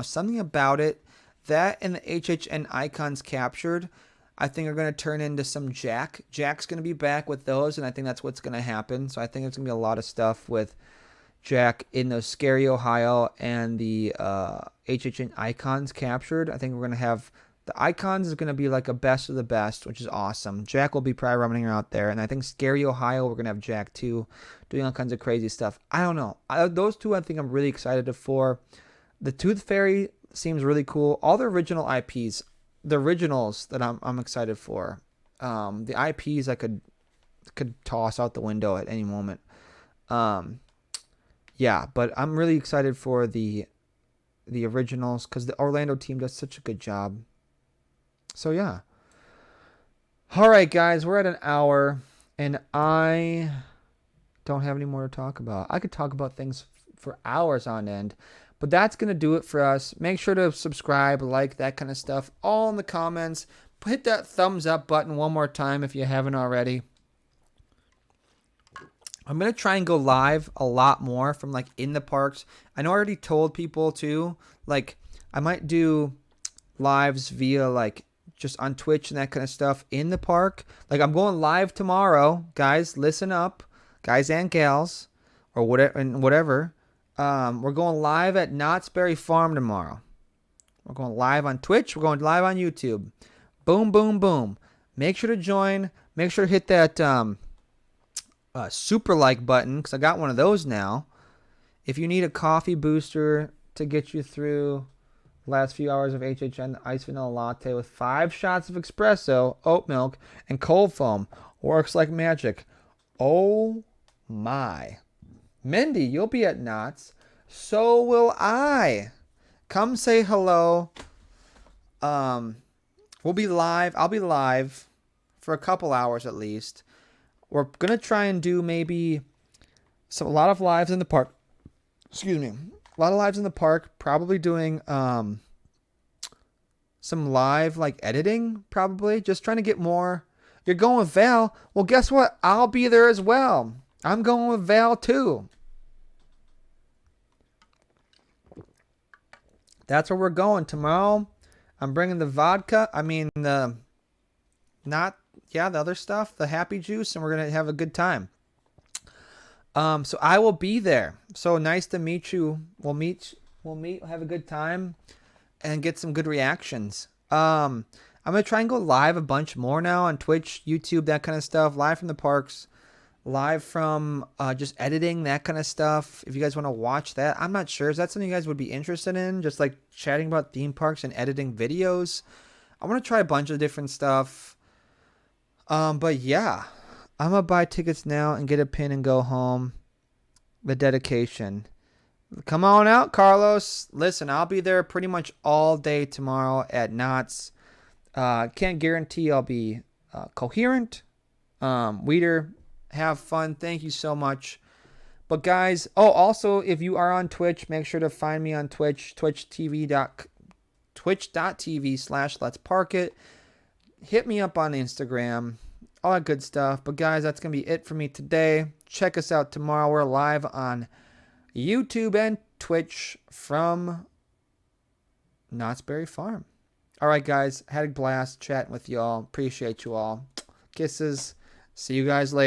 Something about it, that and the HHN icons captured, I think are going to turn into some Jack. Jack's going to be back with those, and I think that's what's going to happen. So I think it's going to be a lot of stuff with Jack in those Scary Ohio and the HHN icons captured. I think we're going to have the icons is going to be like a best of the best, which is awesome. Jack will be probably running out there, and I think Scary Ohio, we're going to have Jack too, doing all kinds of crazy stuff. I don't know. Those two I think I'm really excited for. The Tooth Fairy seems really cool. All the original IPs, the originals that I'm excited for. The IPs I could toss out the window at any moment. Yeah, but I'm really excited for the originals because the Orlando team does such a good job. So yeah. All right, guys, we're at an hour, and I don't have any more to talk about. I could talk about things for hours on end, but that's going to do it for us. Make sure to subscribe, like, that kind of stuff, all in the comments. Hit that thumbs up button one more time if you haven't already. I'm going to try and go live a lot more from, like, in the parks. I know I already told people, too, like, I might do lives via, like, just on Twitch and that kind of stuff in the park. Like, I'm going live tomorrow. Guys, listen up. Guys and gals, or whatever. We're going live at Knott's Berry Farm tomorrow. We're going live on Twitch. We're going live on YouTube. Boom, boom, boom. Make sure to join. Make sure to hit that super like button, because I got one of those now. If you need a coffee booster to get you through the last few hours of HHN, the iced vanilla latte with 5 shots of espresso, oat milk, and cold foam works like magic. Oh my. Mindy, you'll be at Knott's. So will I. Come say hello. We'll be live. I'll be live for a couple hours at least. We're going to try and do maybe a lot of lives in the park. Excuse me. A lot of lives in the park. Probably doing some some live like editing, probably. Just trying to get more. You're going with Val. Well, guess what? I'll be there as well. I'm going with Val too. That's where we're going tomorrow. I'm bringing the vodka. I mean, the other stuff, the happy juice, and we're going to have a good time. So I will be there. So nice to meet you. We'll meet, have a good time and get some good reactions. I'm going to try and go live a bunch more now on Twitch, YouTube, that kind of stuff. Live from the parks, live from just editing, that kind of stuff. If you guys want to watch that, I'm not sure. Is that something you guys would be interested in? Just like chatting about theme parks and editing videos. I want to try a bunch of different stuff. But yeah, I'm going to buy tickets now and get a pin and go home. The dedication. Come on out, Carlos. Listen, I'll be there pretty much all day tomorrow at Knott's. Can't guarantee I'll be coherent. Weeder, have fun. Thank you so much. But guys, also, if you are on Twitch, make sure to find me on Twitch, twitch.tv/letsparkit. Hit me up on Instagram. All that good stuff. But guys, that's going to be it for me today. Check us out tomorrow. We're live on YouTube and Twitch from Knott's Berry Farm. All right, guys. Had a blast chatting with y'all. Appreciate you all. Kisses. See you guys later.